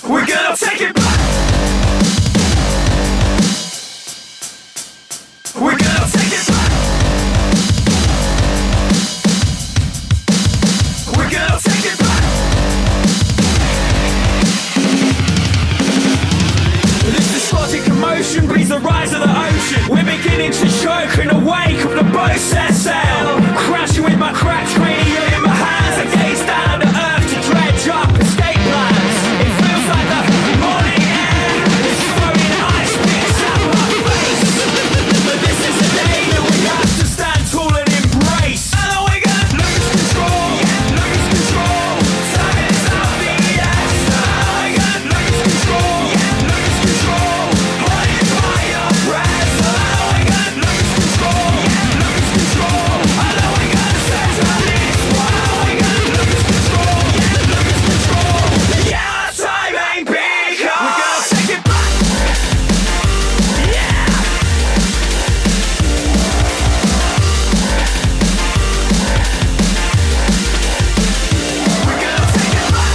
We're gonna take it back. We're gonna take it back. We're gonna take it back. This despotic commotion breeds the rise of the ocean. We're beginning to choke in the wake of the boat set sail. Crashing with my cracked cranium in my hands, I gaze down to earth to dredge up escape plans. It feels like the morning air is throwing ice picks at my face. But this is the day that we have to stand tall and embrace. And then we're gonna lose control, yeah, lose control. Time is out the yes. And then we're gonna lose control, yeah, lose control. Haunted by your breath. And then we're gonna lose control, yeah, lose control. And then we're gonna set our lips. And then we're gonna lose control, yeah, lose control. Yeah, our time ain't big. We're gonna take it back. Yeah. We're gonna take it back.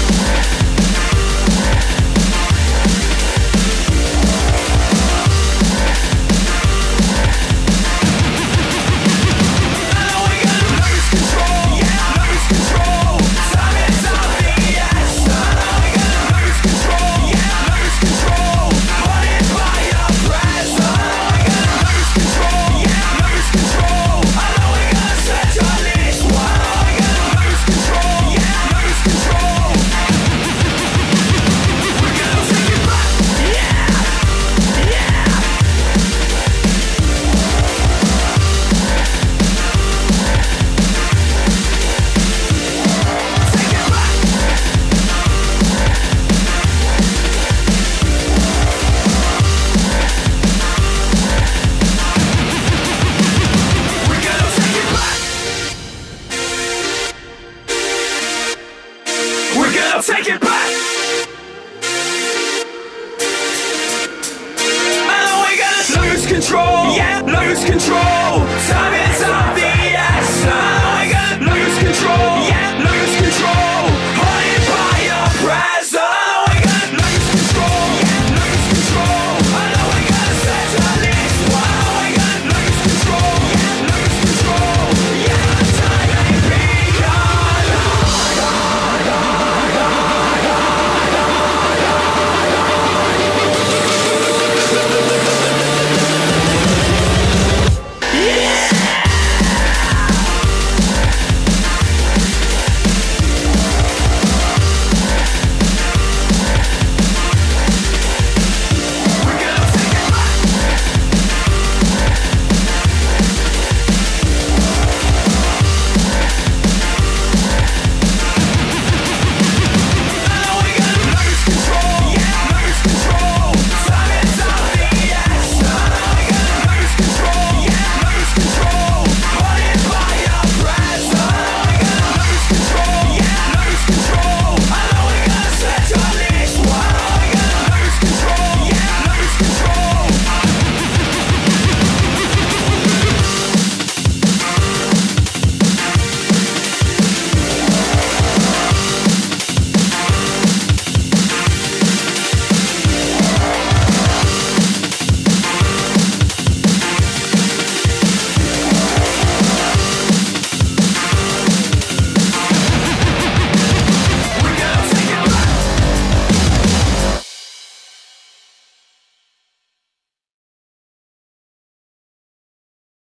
And then we're gonna lose control, yeah, lose control. Time is out the yes. And then we're gonna lose control, yeah, lose control. Haunted by your breath. And then we're gonna lose control, yeah, lose control. And then we're gonna set your lips. And then we're gonna lose control, yeah, lose control. We're gonna take it back. Yeah, yeah. Take it back. We're gonna take it back. We're gonna take it back.